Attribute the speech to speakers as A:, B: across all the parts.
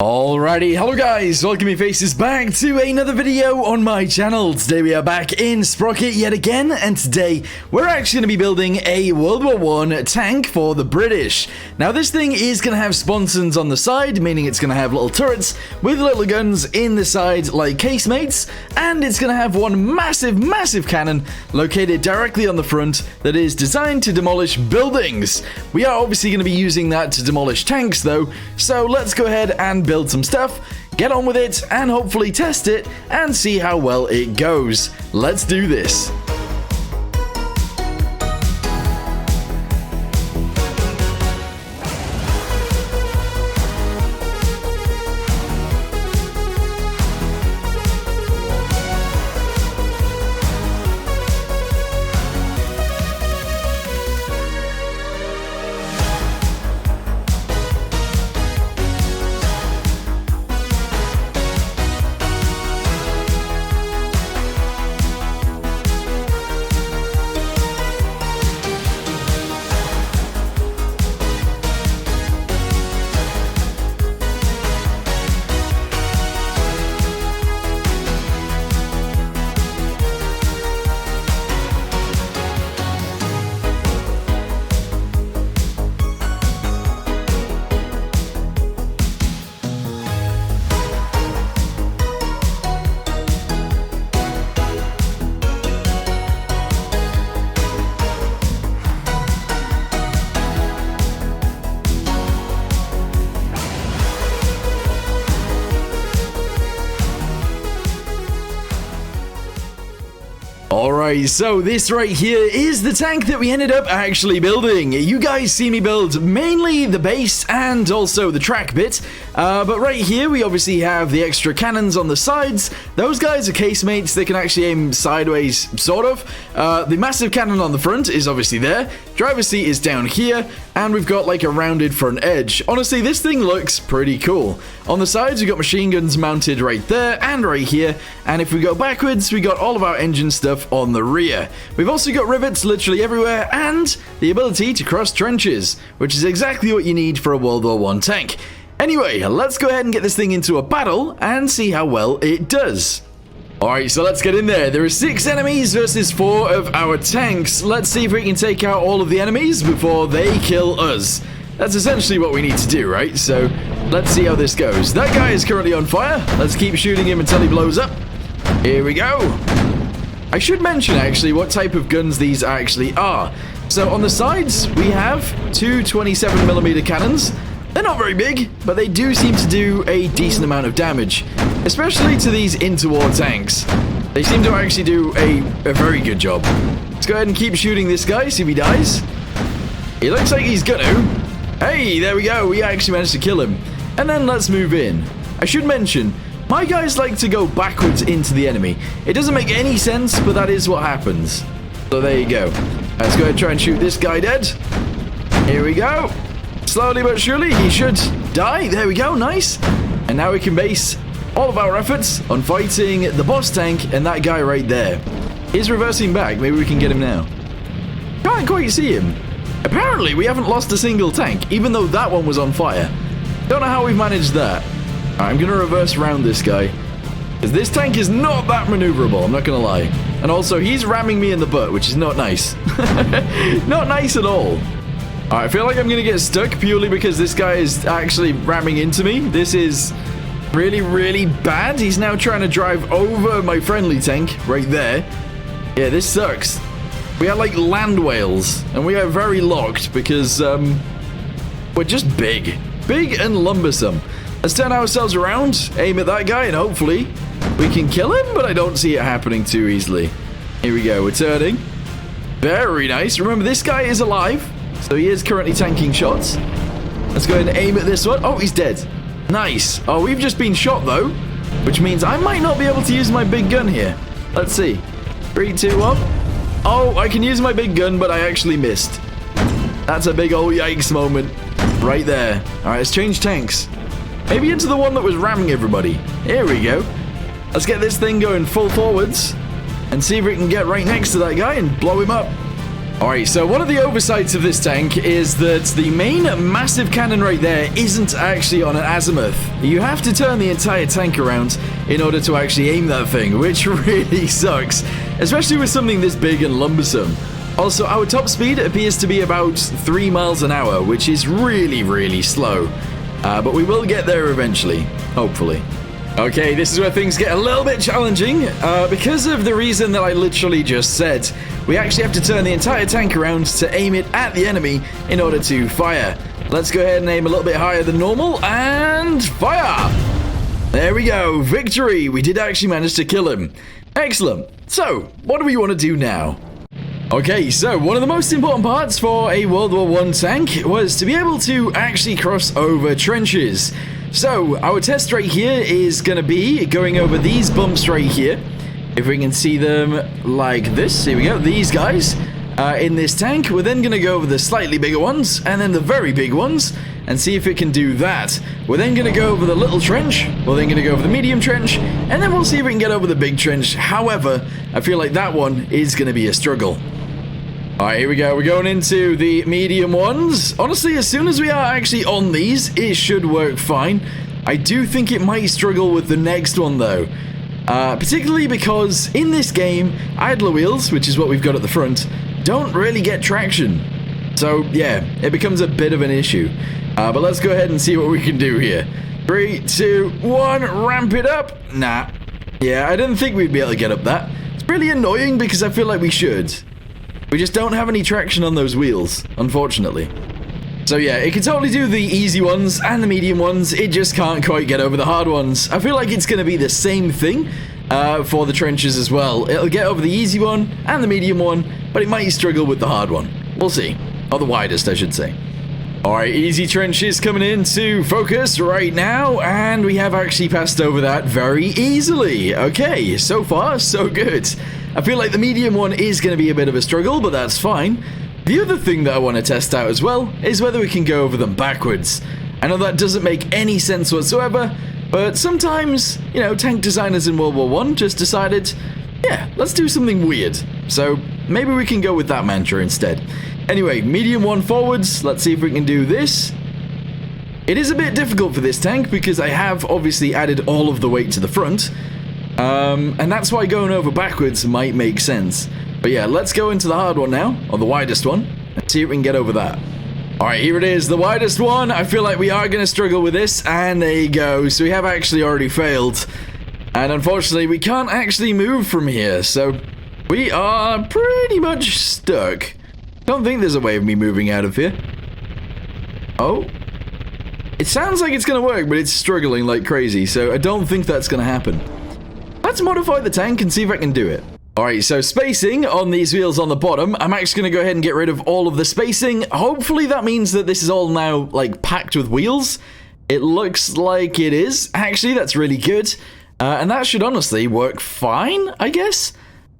A: Alrighty, hello guys, welcome you faces back to another video on my channel. Today we are back in Sprocket yet again, and today we're actually going to be building a World War I tank for the British. Now this thing is going to have sponsons on the side, meaning it's going to have little turrets with little guns in the side like casemates, and it's going to have one massive cannon located directly on the front that is designed to demolish buildings. We are obviously going to be using that to demolish tanks though, so let's go ahead and build some stuff, get on with it, and hopefully test it and see how well it goes. Let's do this. Alright, so this right here is the tank that we ended up actually building. You guys see me build mainly the base and also the track bit, but right here we obviously have the extra cannons on the sides. Those guys are casemates, they can actually aim sideways, sort of. The massive cannon on the front is obviously there, driver's seat is down here, and we've got like a rounded front edge. Honestly, this thing looks pretty cool. On the sides, we've got machine guns mounted right there and right here, and if we go backwards, we got all of our engine stuff on the rear. We've also got rivets literally everywhere, and the ability to cross trenches, which is exactly what you need for a World War I tank. Anyway, let's go ahead and get this thing into a battle and see how well it does. Alright, so let's get in there. There are 6 enemies versus 4 of our tanks. Let's see if we can take out all of the enemies before they kill us. That's essentially what we need to do, right? So, let's see how this goes. That guy is currently on fire. Let's keep shooting him until he blows up. Here we go. I should mention, actually, what type of guns these actually are. So, on the sides, we have 2 27mm cannons. They're not very big, but they do seem to do a decent amount of damage, especially to these interwar tanks. They seem to actually do a very good job. Let's go ahead and keep shooting this guy, see if he dies. He looks like he's gonna. Hey, there we go, we actually managed to kill him. And then let's move in. I should mention, my guys like to go backwards into the enemy. It doesn't make any sense, but that is what happens. So there you go. Let's go ahead and try and shoot this guy dead. Here we go. Slowly but surely, he should die. There we go, nice. And now we can base all of our efforts on fighting the boss tank and that guy right there. He's reversing back. Maybe we can get him now. Can't quite see him. Apparently, we haven't lost a single tank, even though that one was on fire. Don't know how we've managed that. I'm going to reverse around this guy, because this tank is not that maneuverable, I'm not going to lie. And also, he's ramming me in the butt, which is not nice. Not nice at all. I feel like I'm going to get stuck purely because this guy is actually ramming into me. This is really bad. He's now trying to drive over my friendly tank right there. Yeah, this sucks. We are like land whales, and we are very locked because we're just big and lumbersome. Let's turn ourselves around, aim at that guy, and hopefully we can kill him, but I don't see it happening too easily. Here we go, we're turning. Very nice. Remember, this guy is alive, so he is currently tanking shots. Let's go ahead and aim at this one. Oh, he's dead. Nice. Oh, we've just been shot, though, which means I might not be able to use my big gun here. Let's see. 3, 2, 1. Oh, I can use my big gun, but I actually missed. That's a big old yikes moment right there. All right, let's change tanks. Maybe into the one that was ramming everybody. Here we go. Let's get this thing going full forwards and see if we can get right next to that guy and blow him up. Alright, so one of the oversights of this tank is that the main massive cannon right there isn't actually on an azimuth. You have to turn the entire tank around in order to actually aim that thing, which really sucks, especially with something this big and lumbersome. Also, our top speed appears to be about 3 miles an hour, which is really slow. But we will get there eventually, hopefully. Okay, this is where things get a little bit challenging. Because of the reason that I literally just said, we actually have to turn the entire tank around to aim it at the enemy in order to fire. Let's go ahead and aim a little bit higher than normal, and fire! There we go, victory! We did actually manage to kill him. Excellent. So, what do we want to do now? Okay, so one of the most important parts for a World War I tank was to be able to actually cross over trenches. So, our test right here is going to be going over these bumps right here. If we can see them like this, here we go, these guys in this tank. We're then going to go over the slightly bigger ones, and then the very big ones, and see if it can do that. We're then going to go over the little trench, we're then going to go over the medium trench, and then we'll see if we can get over the big trench. However, I feel like that one is going to be a struggle. Alright, here we go. We're going into the medium ones. Honestly, as soon as we are actually on these, it should work fine. I do think it might struggle with the next one, though. Particularly because in this game, idler wheels, which is what we've got at the front, don't really get traction. So, yeah, it becomes a bit of an issue. But let's go ahead and see what we can do here. 3, 2, 1, ramp it up. Nah. Yeah, I didn't think we'd be able to get up that. It's really annoying because I feel like we should. We just don't have any traction on those wheels, unfortunately. So yeah, it can totally do the easy ones and the medium ones, it just can't quite get over the hard ones. I feel like it's going to be the same thing for the trenches as well. It'll get over the easy one and the medium one, but it might struggle with the hard one. We'll see. Or the widest, I should say. Alright, easy trenches coming into focus right now, and we have actually passed over that very easily. Okay, so far, so good. I feel like the medium one is going to be a bit of a struggle, but that's fine. The other thing that I want to test out as well is whether we can go over them backwards. I know that doesn't make any sense whatsoever, but sometimes, you know, tank designers in World War I just decided, yeah, let's do something weird. So maybe we can go with that mantra instead. Anyway, medium one forwards, let's see if we can do this. It is a bit difficult for this tank because I have obviously added all of the weight to the front. And that's why going over backwards might make sense. But yeah, let's go into the hard one now, or the widest one, and see if we can get over that. Alright, here it is, the widest one. I feel like we are going to struggle with this, and there you go. So we have actually already failed. And unfortunately, we can't actually move from here, so we are pretty much stuck. Don't think there's a way of me moving out of here. Oh. It sounds like it's going to work, but it's struggling like crazy, so I don't think that's going to happen. Let's modify the tank and see if I can do it. Alright, so spacing on these wheels on the bottom, I'm actually going to go ahead and get rid of all of the spacing. Hopefully that means that this is all now, like, packed with wheels. It looks like it is. Actually, that's really good. And that should honestly work fine, I guess.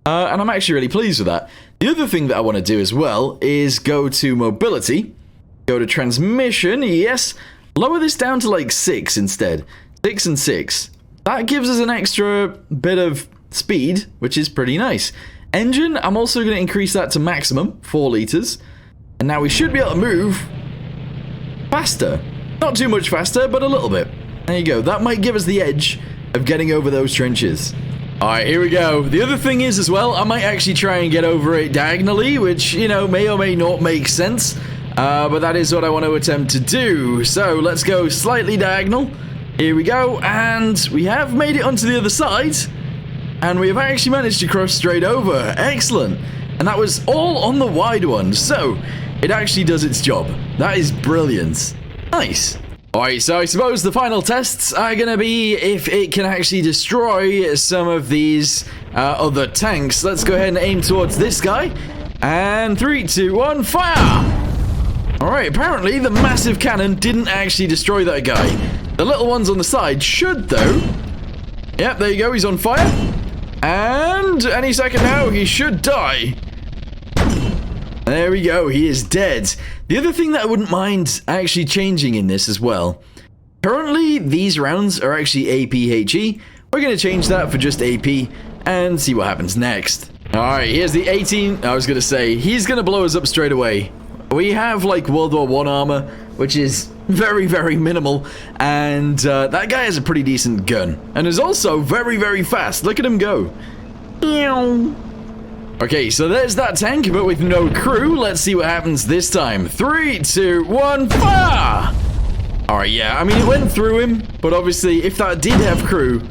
A: And I'm actually really pleased with that. The other thing that I want to do as well is go to mobility, go to transmission, yes. Lower this down to like 6 instead. 6 and 6. That gives us an extra bit of speed, which is pretty nice. Engine, I'm also going to increase that to maximum, 4 liters. And now we should be able to move faster. Not too much faster, but a little bit. There you go. That might give us the edge of getting over those trenches. Alright, here we go. The other thing is as well, I might actually try and get over it diagonally, which, you know, may or may not make sense. But that is what I want to attempt to do. So let's go slightly diagonal. Here we go, and we have made it onto the other side, and we have actually managed to cross straight over. Excellent. And that was all on the wide one, so it actually does its job. That is brilliant. Nice. Alright, so I suppose the final tests are going to be if it can actually destroy some of these other tanks. Let's go ahead and aim towards this guy. And 3, 2, 1, fire! Alright, apparently the massive cannon didn't actually destroy that guy. The little ones on the side should, though. Yep, there you go, he's on fire. And any second now, he should die. There we go, he is dead. The other thing that I wouldn't mind actually changing in this as well. Currently, these rounds are actually APHE. We're going to change that for just AP and see what happens next. Alright, here's the 18. I was gonna say, he's gonna blow us up straight away. We have, like, World War I armor, which is very, very minimal. And that guy has a pretty decent gun. And is also very, very fast. Look at him go. Okay, so there's that tank, but with no crew. Let's see what happens this time. 3, 2, 1, fire! Alright, yeah, I mean, it went through him. But obviously, if that did have crew,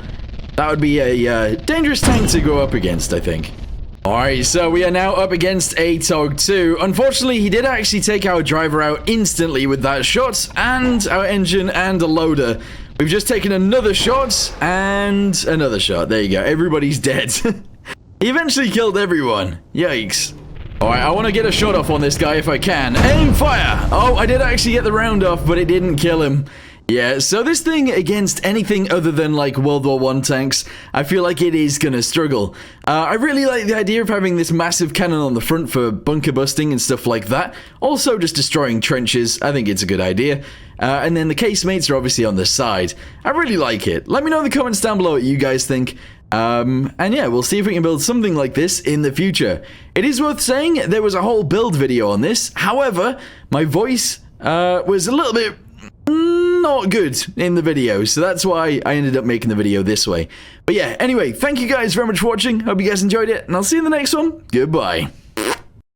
A: that would be a dangerous tank to go up against, I think. Alright, so we are now up against a TOG 2. Unfortunately, he did actually take our driver out instantly with that shot, and our engine and a loader. We've just taken another shot, and another shot. There you go, everybody's dead. He eventually killed everyone. Yikes. Alright, I want to get a shot off on this guy if I can. Aim, fire! Oh, I did actually get the round off, but it didn't kill him. Yeah, so this thing against anything other than, like, World War I tanks, I feel like it is gonna struggle. I really like the idea of having this massive cannon on the front for bunker busting and stuff like that. Also, just destroying trenches, I think it's a good idea. And then the casemates are obviously on the side. I really like it. Let me know in the comments down below what you guys think. And yeah, we'll see if we can build something like this in the future. It is worth saying, there was a whole build video on this. However, my voice was a little bit not good in the video, so that's why I ended up making the video this way. But yeah, anyway, thank you guys very much for watching. Hope you guys enjoyed it, and I'll see you in the next one. Goodbye.